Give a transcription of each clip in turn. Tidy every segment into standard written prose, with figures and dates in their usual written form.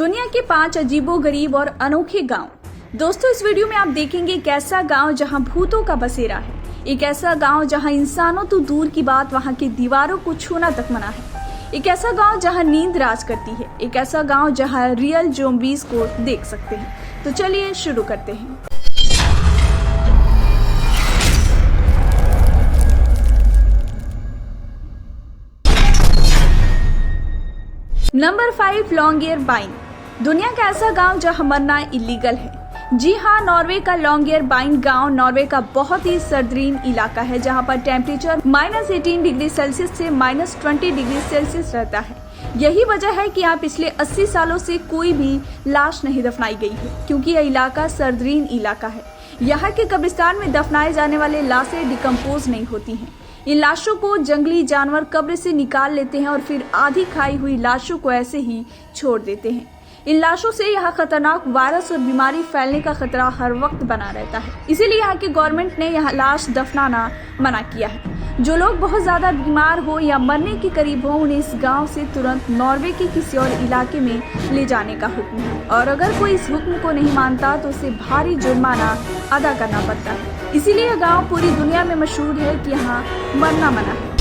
दुनिया के 5 अजीबोगरीब और अनोखे गांव। दोस्तों, इस वीडियो में आप देखेंगे एक ऐसा गांव जहां भूतों का बसेरा है, एक ऐसा गांव जहां इंसानों तो दूर की बात वहां की दीवारों को छूना तक मना है, एक ऐसा गांव जहां नींद राज करती है, एक ऐसा गांव जहां रियल ज़ॉम्बीज़ को देख सकते हैं। तो चलिए शुरू करते हैं। नंबर 5, लॉन्गेयरबाइन। दुनिया का ऐसा गांव जहां मरना इलीगल है। जी हाँ, नॉर्वे का लॉन्गेयरबाइन गांव नॉर्वे का बहुत ही सर्दीन इलाका है, जहां पर टेम्परेचर -18 डिग्री सेल्सियस से -20 डिग्री सेल्सियस रहता है। यही वजह है कि यहाँ पिछले 80 सालों से कोई भी लाश नहीं दफनाई गई है, क्योंकि यह इलाका सर्दीन इलाका है। यहाँ के कब्रिस्तान में दफनाए जाने वाले लाशें डिकम्पोज नहीं होती हैं। इन लाशों को जंगली जानवर कब्र से निकाल लेते हैं और फिर आधी खाई हुई लाशों को ऐसे ही छोड़ देते हैं। इन लाशों से यहाँ खतरनाक वायरस और बीमारी फैलने का खतरा हर वक्त बना रहता है। इसीलिए यहाँ की गवर्नमेंट ने यहाँ लाश दफनाना मना किया है। जो लोग बहुत ज्यादा बीमार हो या मरने के करीब हो, उन्हें इस गांव से तुरंत नॉर्वे के किसी और इलाके में ले जाने का हुक्म है, और अगर कोई इस हुक्म को नहीं मानता तो उसे भारी जुर्माना अदा करना पड़ता है। इसीलिए यह गांव पूरी दुनिया में मशहूर है कि यहाँ मरना मना है।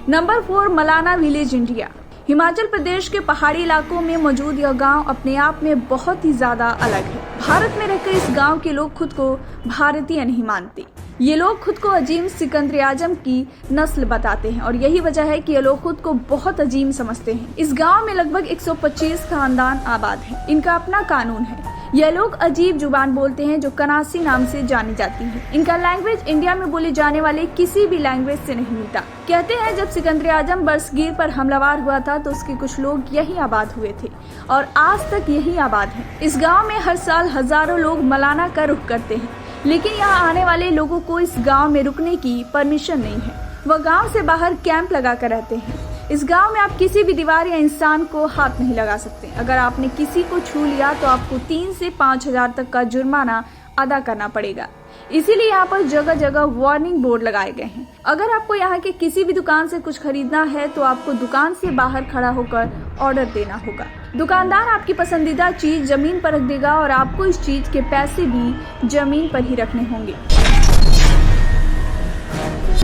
Number 4, Malana village, India. Himachal Pradesh के पहाड़ी इलाकों में मौजूद यह गांव अपने आप में बहुत ही ज्यादा अलग है। भारत में रहकर इस गांव के लोग खुद को भारतीय नहीं मानते। ये लोग खुद को अजीम सिकंदर आजम की नस्ल बताते हैं, और यही वजह है कि ये लोग खुद को बहुत अजीम समझते हैं। इस गांव में लगभग 125 खानदान आबाद हैं। इनका अपना कानून है। ये लोग अजीब जुबान बोलते हैं जो कनासी नाम से जानी जाती है। इनका लैंग्वेज इंडिया में बोले जाने वाले किसी भी लैंग्वेज से नहीं मिलता। कहते हैं जब सिकंदर आजम बरसगीर पर हमलावर हुआ था तो उसके कुछ लोग यही आबाद हुए थे, और आज तक यही आबाद है। इस गाँव में हर साल हजारों लोग मलाना का रुख करते हैं, लेकिन यहाँ आने वाले लोगों को इस गांव में रुकने की परमिशन नहीं है। वह गांव से बाहर कैंप लगा कर रहते हैं। इस गांव में आप किसी भी दीवार या इंसान को हाथ नहीं लगा सकते। अगर आपने किसी को छू लिया तो आपको 3 से 5 हजार तक का जुर्माना अदा करना पड़ेगा। इसीलिए यहाँ पर जगह जगह वार्निंग बोर्ड लगाए गए हैं। अगर आपको यहाँ के किसी भी दुकान से कुछ खरीदना है तो आपको दुकान से बाहर खड़ा होकर ऑर्डर देना होगा। दुकानदार आपकी पसंदीदा चीज जमीन पर रख देगा और आपको इस चीज के पैसे भी जमीन पर ही रखने होंगे।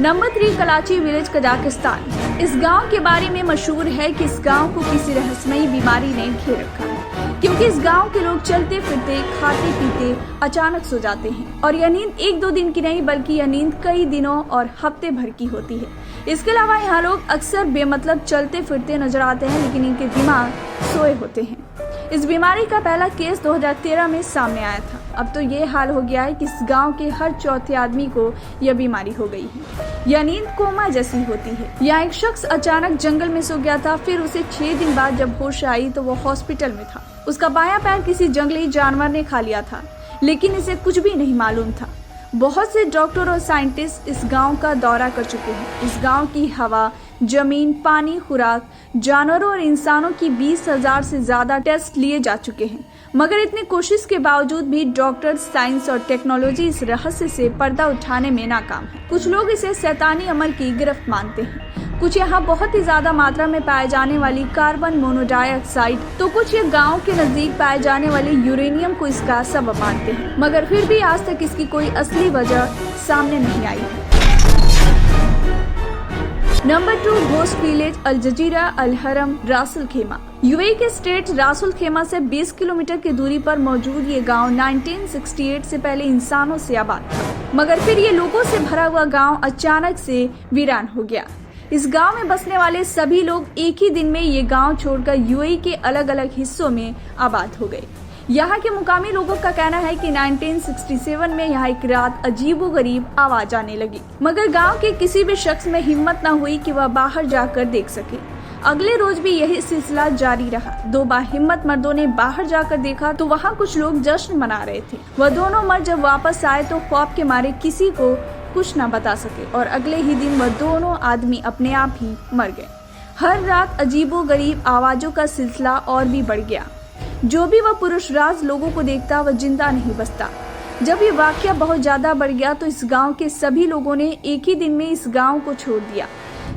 Number 3, Kalachi village, Kazakhstan. इस गांव के बारे में मशहूर है कि इस गांव को किसी रहस्यमयी बीमारी ने घेर रखा है, क्योंकि इस गांव के लोग चलते फिरते खाते पीते अचानक सो जाते हैं, और यह नींद 1-2 दिन की नहीं बल्कि यह नींद कई दिनों और हफ्ते भर की होती है। इसके अलावा यहाँ लोग अक्सर बेमतलब चलते फिरते नजर आते हैं, लेकिन इनके दिमाग सोए होते हैं। इस बीमारी का पहला केस 2013 में सामने आया था। अब तो ये हाल हो गया है कि इस गांव के हर चौथे आदमी को यह बीमारी हो गई है। यह नींद कोमा जैसी होती है। यहाँ एक शख्स अचानक जंगल में सो गया था, फिर उसे 6 दिन बाद जब होश आई तो वो हॉस्पिटल में था। उसका बायां पैर किसी जंगली जानवर ने खा लिया था, लेकिन इसे कुछ भी नहीं मालूम था। बहुत से डॉक्टर और साइंटिस्ट इस गांव का दौरा कर चुके हैं। इस गांव की हवा, जमीन, पानी, खुराक, जानवरों और इंसानों की 20,000 से ज्यादा टेस्ट लिए जा चुके हैं, मगर इतनी कोशिश के बावजूद भी डॉक्टर, साइंस और टेक्नोलॉजी इस रहस्य से पर्दा उठाने में नाकाम है। कुछ लोग इसे शैतानी अमल की गिरफ्त मानते हैं, कुछ यहाँ बहुत ही ज्यादा मात्रा में पाए जाने वाली कार्बन मोनोडाइऑक्साइड, तो कुछ ये गांव के नजदीक पाए जाने वाले यूरेनियम को इसका सबब मानते हैं, मगर फिर भी आज तक इसकी कोई असली वजह सामने नहीं आई है। नंबर 2, घोस्ट विलेज, अल जजीरा, अल हरम, रासल खेमा। यूएई के स्टेट रासल खेमा से 20 किलोमीटर की दूरी पर मौजूद ये गांव 1968 से पहले इंसानों से आबाद था, मगर फिर ये लोगों से भरा हुआ गांव अचानक से वीरान हो गया। इस गांव में बसने वाले सभी लोग एक ही दिन में ये गांव छोड़कर यूएई के अलग अलग हिस्सों में आबाद हो गए। यहाँ के मुकामी लोगों का कहना है कि 1967 में यहाँ एक रात अजीबोगरीब आवाज आने लगी, मगर गांव के किसी भी शख्स में हिम्मत न हुई कि वह बाहर जाकर देख सके। अगले रोज भी यही सिलसिला जारी रहा। 2 बाहिम्मत मर्दों ने बाहर जाकर देखा तो वहाँ कुछ लोग जश्न मना रहे थे। वह दोनों मर्द जब वापस आए तो खौफ के मारे किसी को कुछ न बता सके, और अगले ही दिन वह दोनों आदमी अपने आप ही मर गए। हर रात अजीबोगरीब आवाजों का सिलसिला और भी बढ़ गया। जो भी वह पुरुष राज लोगों को देखता वह जिंदा नहीं बचता। जब ये वाकया बहुत ज्यादा बढ़ गया तो इस गांव के सभी लोगों ने एक ही दिन में इस गांव को छोड़ दिया।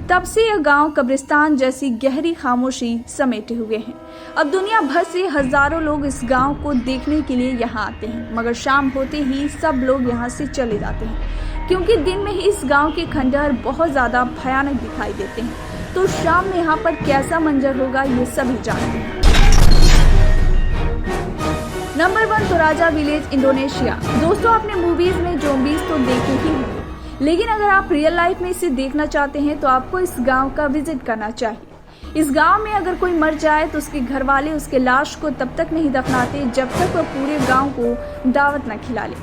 तब से यह गांव कब्रिस्तान जैसी गहरी खामोशी समेटे हुए हैं। अब दुनिया भर से हजारों लोग इस गांव को देखने के लिए यहाँ आते हैं, मगर शाम होते ही सब लोग यहाँ से चले जाते हैं, क्योंकि दिन में ही इस गांव के खंडहर बहुत ज्यादा भयानक दिखाई देते हैं। तो शाम में यहाँ पर कैसा मंजर होगा ये सभी जानते हैं। Number 1, Toraja village, Indonesia. दोस्तों, आपने मूवीज में ज़ॉम्बीज तो देखे ही होंगे, लेकिन अगर आप रियल लाइफ में इसे देखना चाहते हैं तो आपको इस गांव का विजिट करना चाहिए। इस गांव में अगर कोई मर जाए तो उसके घर वाले उसके लाश को तब तक नहीं दफनाते जब तक वह पूरे गांव को दावत न खिला ले,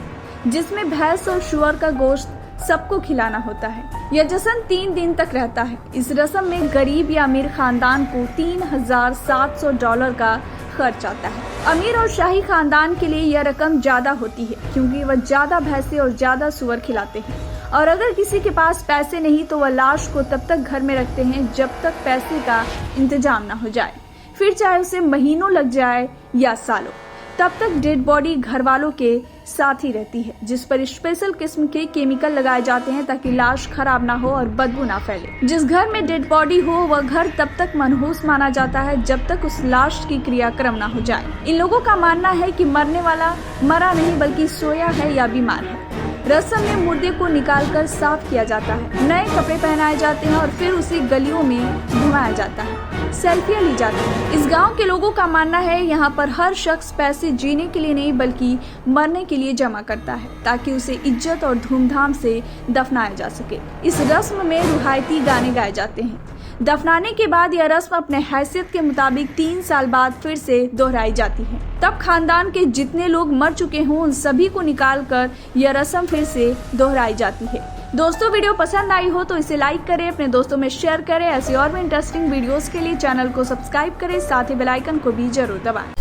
जिसमें भैंस और शुअर का गोश्त सबको खिलाना होता है। यह जश्न 3 दिन तक रहता है। इस रस्म में गरीब या अमीर खानदान को $3,700 का खर्च आता है। अमीर और शाही खानदान के लिए यह रकम ज्यादा होती है, क्योंकि वह ज्यादा भैंसे और ज्यादा सुअर खिलाते हैं। और अगर किसी के पास पैसे नहीं तो वह लाश को तब तक घर में रखते हैं जब तक पैसे का इंतजाम न हो जाए, फिर चाहे उसे महीनों लग जाए या सालों, तब तक डेड बॉडी घर वालों के साथ ही रहती है, जिस पर स्पेशल किस्म के केमिकल लगाए जाते हैं ताकि लाश खराब ना हो और बदबू ना फैले। जिस घर में डेड बॉडी हो वह घर तब तक मनहूस माना जाता है जब तक उस लाश की क्रियाक्रम ना हो जाए। इन लोगों का मानना है कि मरने वाला मरा नहीं बल्कि सोया है या बीमार है। रस्म में मुर्दे को निकालकर साफ किया जाता है, नए कपड़े पहनाए जाते हैं और फिर उसे गलियों में घुमाया जाता है, सेल्फियां ली जाती हैं। इस गांव के लोगों का मानना है यहाँ पर हर शख्स पैसे जीने के लिए नहीं बल्कि मरने के लिए जमा करता है, ताकि उसे इज्जत और धूमधाम से दफनाया जा सके। इस रस्म में रुहायती गाने गाए जाते हैं। दफनाने के बाद यह रस्म अपने हैसियत के मुताबिक 3 साल बाद फिर से दोहराई जाती है। तब खानदान के जितने लोग मर चुके हों उन सभी को निकाल कर यह रस्म फिर से दोहराई जाती है। दोस्तों, वीडियो पसंद आई हो तो इसे लाइक करें, अपने दोस्तों में शेयर करें। ऐसे और भी इंटरेस्टिंग वीडियोस के लिए चैनल को सब्सक्राइब करें, साथ ही बेल आइकन को भी जरूर दबाएं।